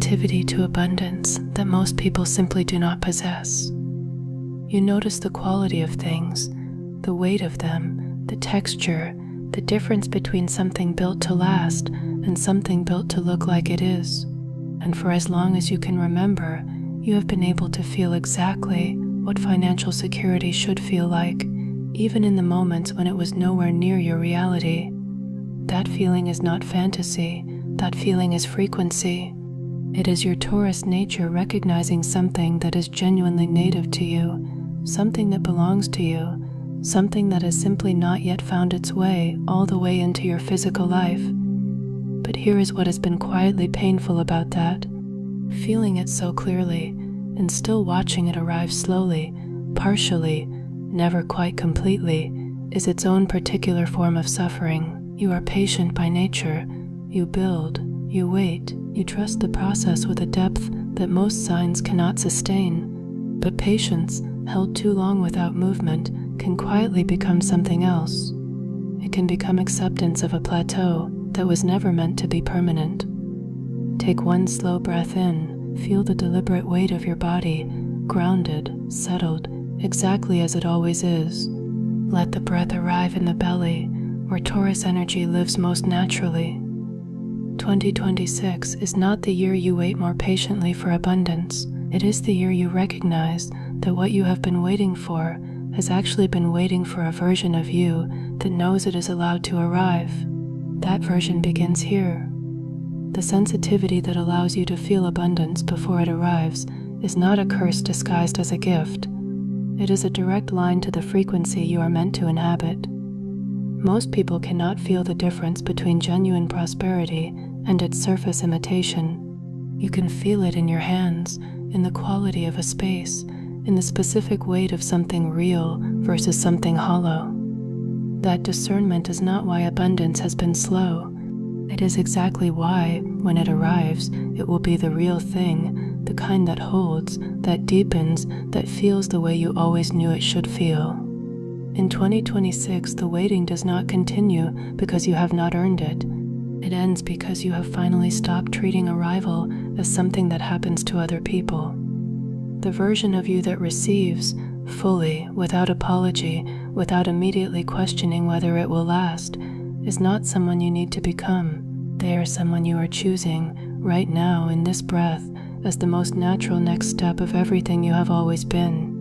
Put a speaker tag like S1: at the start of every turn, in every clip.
S1: sensitivity to abundance that most people simply do not possess. You notice the quality of things, the weight of them, the texture, the difference between something built to last and something built to look like it is. And for as long as you can remember, you have been able to feel exactly what financial security should feel like, even in the moments when it was nowhere near your reality. That feeling is not fantasy, that feeling is frequency. It is your Taurus nature recognizing something that is genuinely native to you, something that belongs to you, something that has simply not yet found its way all the way into your physical life. But here is what has been quietly painful about that. Feeling it so clearly, and still watching it arrive slowly, partially, never quite completely, is its own particular form of suffering. You are patient by nature. You build, you wait, you trust the process with a depth that most signs cannot sustain. But patience, held too long without movement, can quietly become something else. It can become acceptance of a plateau that was never meant to be permanent. Take one slow breath in, feel the deliberate weight of your body, grounded, settled, exactly as it always is. Let the breath arrive in the belly, where Taurus energy lives most naturally. 2026 is not the year you wait more patiently for abundance. It is the year you recognize that what you have been waiting for has actually been waiting for a version of you that knows it is allowed to arrive. That version begins here. The sensitivity that allows you to feel abundance before it arrives is not a curse disguised as a gift. It is a direct line to the frequency you are meant to inhabit. Most people cannot feel the difference between genuine prosperity and its surface imitation. You can feel it in your hands, in the quality of a space, in the specific weight of something real versus something hollow. That discernment is not why abundance has been slow. It is exactly why, when it arrives, it will be the real thing, the kind that holds, that deepens, that feels the way you always knew it should feel. In 2026, the waiting does not continue because you have not earned it. It ends because you have finally stopped treating arrival as something that happens to other people. The version of you that receives, fully, without apology, without immediately questioning whether it will last, is not someone you need to become. They are someone you are choosing, right now in this breath, as the most natural next step of everything you have always been.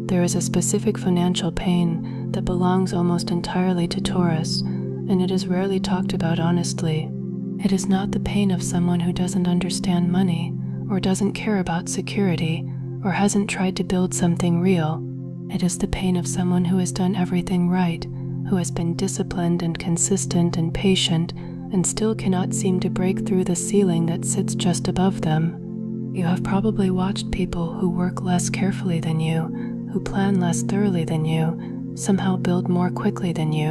S1: There is a specific financial pain that belongs almost entirely to Taurus, and it is rarely talked about honestly. It is not the pain of someone who doesn't understand money, or doesn't care about security, or hasn't tried to build something real. It is the pain of someone who has done everything right, who has been disciplined and consistent and patient, and still cannot seem to break through the ceiling that sits just above them. You have probably watched people who work less carefully than you, who plan less thoroughly than you, somehow build more quickly than you,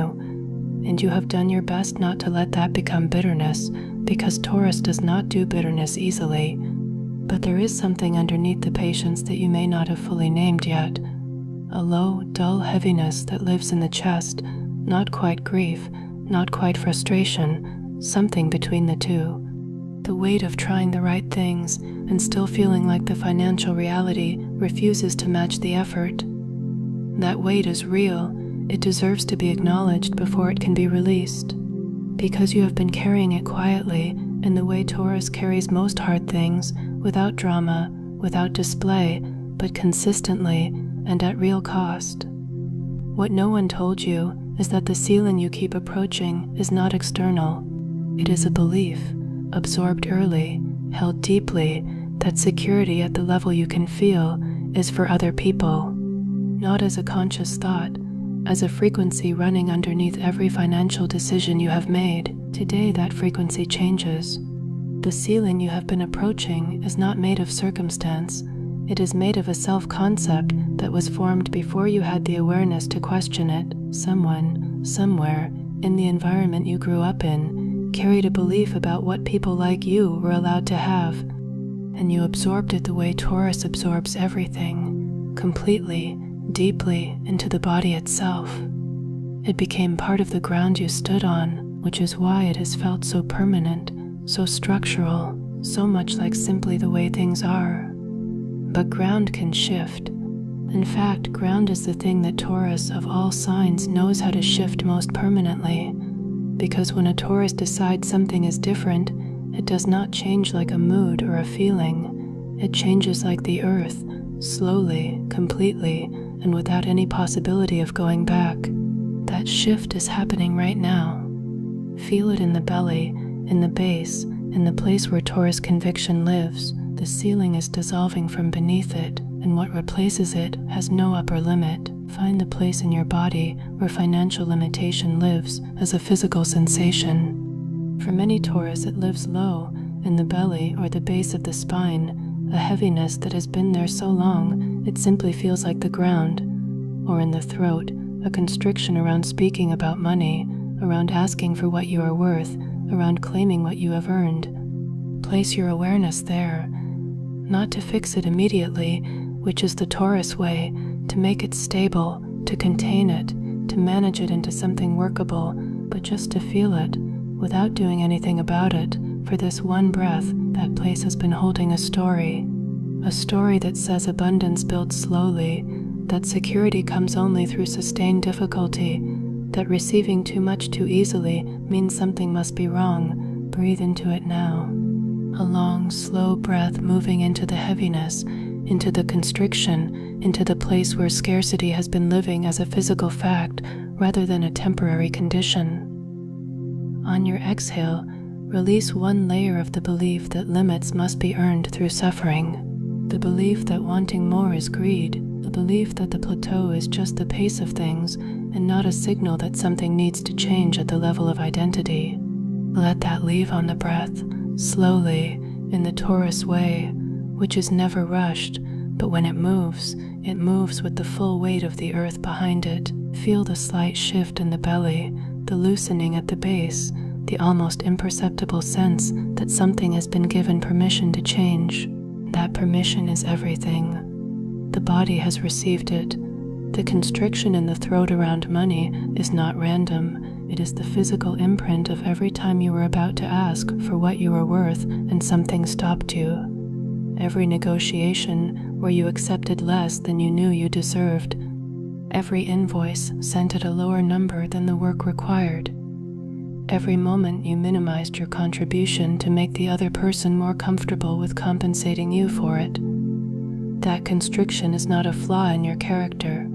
S1: and you have done your best not to let that become bitterness, because Taurus does not do bitterness easily. But there is something underneath the patience that you may not have fully named yet, a low, dull heaviness that lives in the chest, not quite grief, not quite frustration, something between the two. The weight of trying the right things and still feeling like the financial reality refuses to match the effort. That weight is real. It deserves to be acknowledged before it can be released. Because you have been carrying it quietly, in the way Taurus carries most hard things, without drama, without display, but consistently and at real cost. What no one told you is that the ceiling you keep approaching is not external. It is a belief, absorbed early, held deeply, that security at the level you can feel is for other people, not as a conscious thought, as a frequency running underneath every financial decision you have made. Today that frequency changes. The ceiling you have been approaching is not made of circumstance. It is made of a self-concept that was formed before you had the awareness to question it. Someone, somewhere, in the environment you grew up in, carried a belief about what people like you were allowed to have, and you absorbed it the way Taurus absorbs everything, completely, deeply into the body itself. It became part of the ground you stood on, which is why it has felt so permanent, so structural, so much like simply the way things are. But ground can shift. In fact, ground is the thing that Taurus of all signs knows how to shift most permanently, because when a Taurus decides something is different, it does not change like a mood or a feeling. It changes like the earth, slowly, completely, and without any possibility of going back. That shift is happening right now. Feel it in the belly, in the base, in the place where Taurus conviction lives. The ceiling is dissolving from beneath it, and what replaces it has no upper limit. Find the place in your body where financial limitation lives as a physical sensation. For many Taurus, it lives low, in the belly or the base of the spine, a heaviness that has been there so long it simply feels like the ground, or in the throat, a constriction around speaking about money, around asking for what you are worth, around claiming what you have earned. Place your awareness there, not to fix it immediately, which is the Taurus way, to make it stable, to contain it, to manage it into something workable, but just to feel it, without doing anything about it. For this one breath, that place has been holding a story that says abundance builds slowly, that security comes only through sustained difficulty, that receiving too much too easily means something must be wrong. Breathe into it now. A long, slow breath moving into the heaviness, into the constriction, into the place where scarcity has been living as a physical fact rather than a temporary condition. On your exhale, release one layer of the belief that limits must be earned through suffering, the belief that wanting more is greed, the belief that the plateau is just the pace of things and not a signal that something needs to change at the level of identity. Let that leave on the breath, slowly, in the Taurus way, which is never rushed, but when it moves with the full weight of the earth behind it. Feel the slight shift in the belly, the loosening at the base, the almost imperceptible sense that something has been given permission to change. That permission is everything. The body has received it. The constriction in the throat around money is not random. It is the physical imprint of every time you were about to ask for what you were worth and something stopped you. Every negotiation where you accepted less than you knew you deserved. Every invoice sent at a lower number than the work required. Every moment you minimized your contribution to make the other person more comfortable with compensating you for it. That constriction is not a flaw in your character.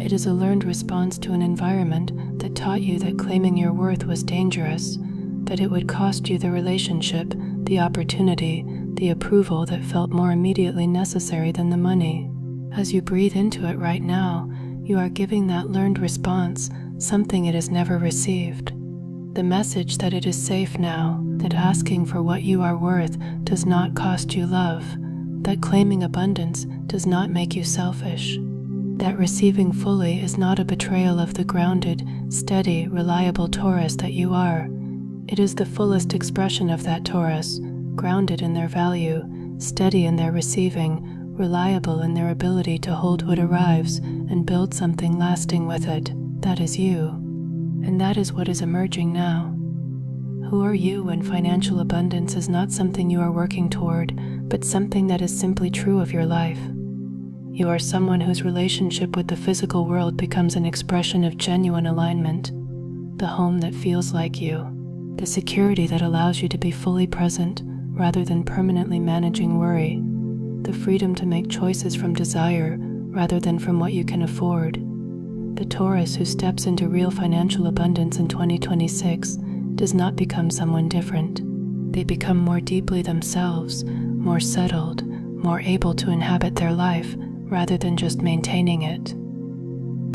S1: It is a learned response to an environment that taught you that claiming your worth was dangerous, that it would cost you the relationship, the opportunity, the approval that felt more immediately necessary than the money. As you breathe into it right now, you are giving that learned response something it has never received. The message that it is safe now, that asking for what you are worth does not cost you love, that claiming abundance does not make you selfish, that receiving fully is not a betrayal of the grounded, steady, reliable Taurus that you are. It is the fullest expression of that Taurus, grounded in their value, steady in their receiving, reliable in their ability to hold what arrives and build something lasting with it. That is you. And that is what is emerging now. Who are you when financial abundance is not something you are working toward, but something that is simply true of your life? You are someone whose relationship with the physical world becomes an expression of genuine alignment, the home that feels like you, the security that allows you to be fully present rather than permanently managing worry, the freedom to make choices from desire rather than from what you can afford. The Taurus who steps into real financial abundance in 2026 does not become someone different. They become more deeply themselves, more settled, more able to inhabit their life rather than just maintaining it.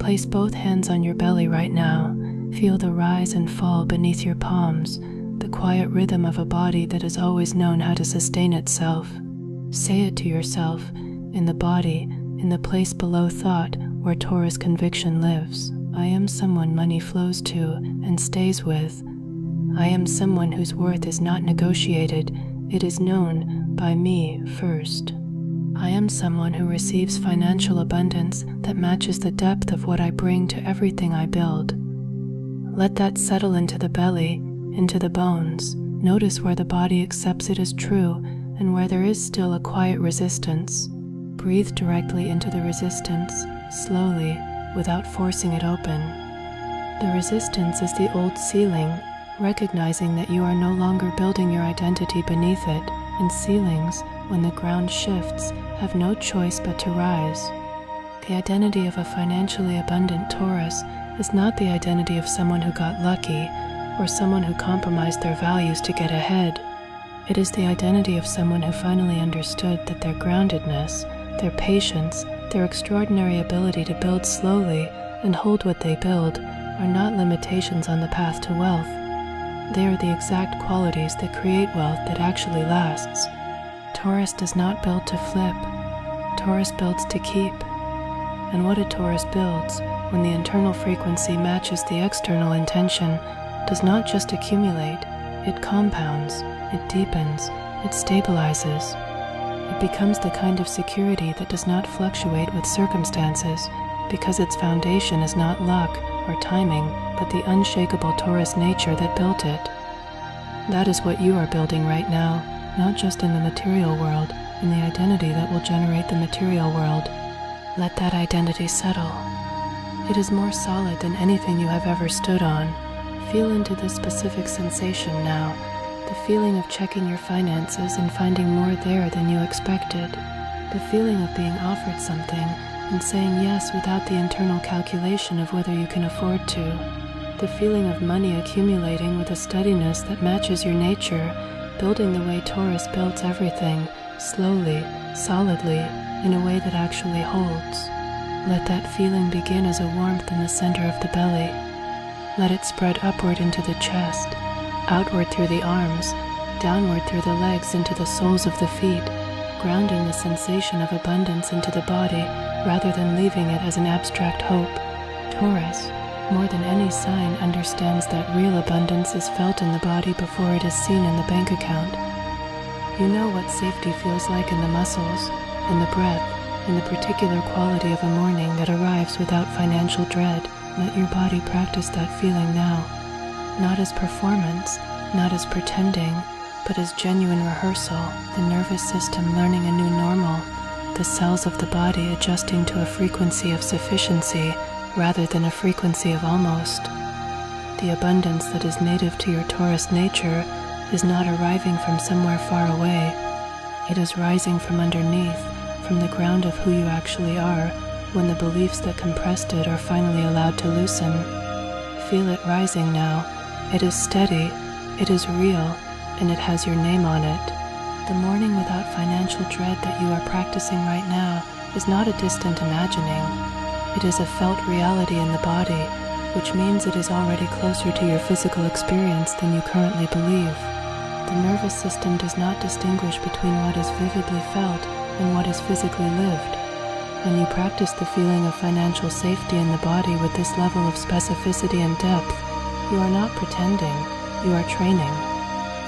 S1: Place both hands on your belly right now. Feel the rise and fall beneath your palms, the quiet rhythm of a body that has always known how to sustain itself. Say it to yourself, in the body, in the place below thought where Taurus conviction lives. I am someone money flows to and stays with. I am someone whose worth is not negotiated, it is known by me first. I am someone who receives financial abundance that matches the depth of what I bring to everything I build. Let that settle into the belly, into the bones. Notice where the body accepts it as true and where there is still a quiet resistance. Breathe directly into the resistance, slowly, without forcing it open. The resistance is the old ceiling, recognizing that you are no longer building your identity beneath it, and ceilings, when the ground shifts, have no choice but to rise. The identity of a financially abundant Taurus is not the identity of someone who got lucky or someone who compromised their values to get ahead. It is the identity of someone who finally understood that their groundedness, their patience, their extraordinary ability to build slowly and hold what they build are not limitations on the path to wealth. They are the exact qualities that create wealth that actually lasts. Taurus does not build to flip. Taurus builds to keep. And what a Taurus builds, when the internal frequency matches the external intention, does not just accumulate, it compounds, it deepens, it stabilizes. It becomes the kind of security that does not fluctuate with circumstances, because its foundation is not luck or timing, but the unshakable Taurus nature that built it. That is what you are building right now, not just in the material world, in the identity that will generate the material world. Let that identity settle. It is more solid than anything you have ever stood on. Feel into this specific sensation now, the feeling of checking your finances and finding more there than you expected, the feeling of being offered something and saying yes without the internal calculation of whether you can afford to, the feeling of money accumulating with a steadiness that matches your nature, building the way Taurus builds everything, slowly, solidly, in a way that actually holds. Let that feeling begin as a warmth in the center of the belly. Let it spread upward into the chest, outward through the arms, downward through the legs into the soles of the feet, grounding the sensation of abundance into the body rather than leaving it as an abstract hope. Taurus, more than any sign, understands that real abundance is felt in the body before it is seen in the bank account. You know what safety feels like in the muscles, in the breath, in the particular quality of a morning that arrives without financial dread. Let your body practice that feeling now, not as performance, not as pretending, but as genuine rehearsal, the nervous system learning a new normal, the cells of the body adjusting to a frequency of sufficiency rather than a frequency of almost. The abundance that is native to your Taurus nature is not arriving from somewhere far away. It is rising from underneath, from the ground of who you actually are, when the beliefs that compressed it are finally allowed to loosen. Feel it rising now. It is steady, it is real, and it has your name on it. The morning without financial dread that you are practicing right now is not a distant imagining. It is a felt reality in the body, which means it is already closer to your physical experience than you currently believe. The nervous system does not distinguish between what is vividly felt and what is physically lived. When you practice the feeling of financial safety in the body with this level of specificity and depth, you are not pretending, you are training.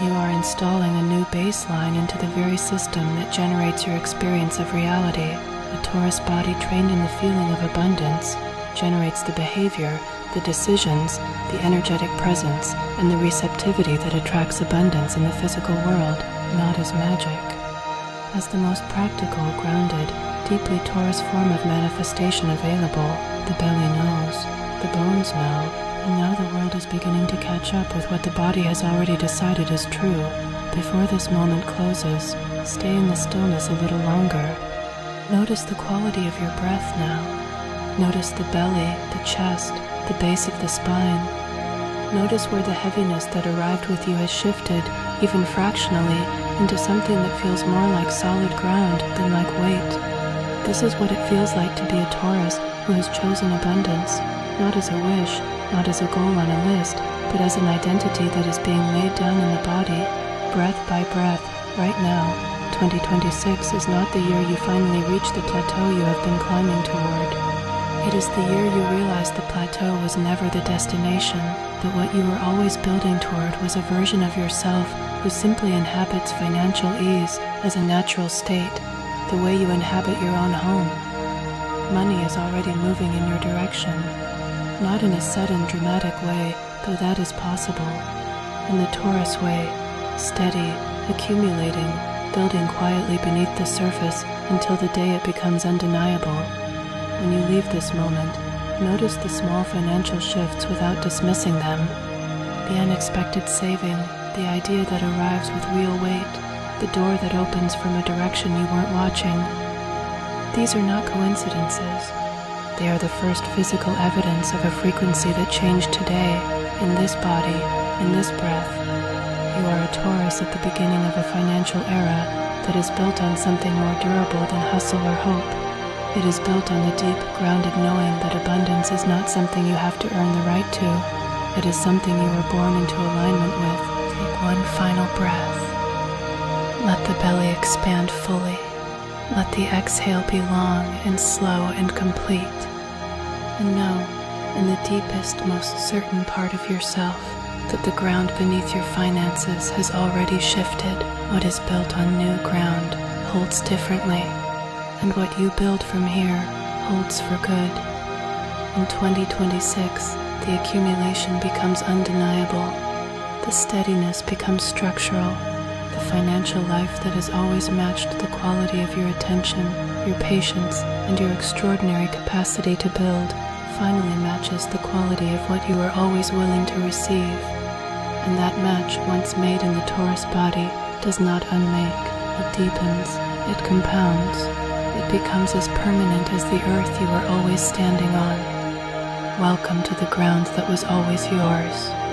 S1: You are installing a new baseline into the very system that generates your experience of reality. A Taurus body trained in the feeling of abundance generates the behavior, the decisions, the energetic presence, and the receptivity that attracts abundance in the physical world, not as magic. As the most practical, grounded, deeply Taurus form of manifestation available, the belly knows, the bones know, and now the world is beginning to catch up with what the body has already decided is true. Before this moment closes, stay in the stillness a little longer. Notice the quality of your breath now. Notice the belly, the chest, the base of the spine. Notice where the heaviness that arrived with you has shifted, even fractionally, into something that feels more like solid ground than like weight. This is what it feels like to be a Taurus who has chosen abundance, not as a wish, not as a goal on a list, but as an identity that is being laid down in the body, breath by breath, right now. 2026 is not the year you finally reach the plateau you have been climbing toward. It is the year you realize the plateau was never the destination, that what you were always building toward was a version of yourself who simply inhabits financial ease as a natural state, the way you inhabit your own home. Money is already moving in your direction, not in a sudden, dramatic way, though that is possible. In the Taurus way, steady, accumulating, building quietly beneath the surface until the day it becomes undeniable. When you leave this moment, notice the small financial shifts without dismissing them. The unexpected saving, the idea that arrives with real weight, the door that opens from a direction you weren't watching. These are not coincidences. They are the first physical evidence of a frequency that changed today, in this body, in this breath. You are a Taurus at the beginning of a financial era that is built on something more durable than hustle or hope. It is built on the deep, grounded knowing that abundance is not something you have to earn the right to. It is something you were born into alignment with. Take one final breath. Let the belly expand fully. Let the exhale be long and slow and complete. And know, in the deepest, most certain part of yourself, that the ground beneath your finances has already shifted. What is built on new ground holds differently, and what you build from here holds for good. In 2026, the accumulation becomes undeniable. The steadiness becomes structural. The financial life that has always matched the quality of your attention, your patience, and your extraordinary capacity to build finally matches the quality of what you are always willing to receive. And that match, once made in the Taurus body, does not unmake. It deepens, it compounds, it becomes as permanent as the earth you are always standing on. Welcome to the ground that was always yours.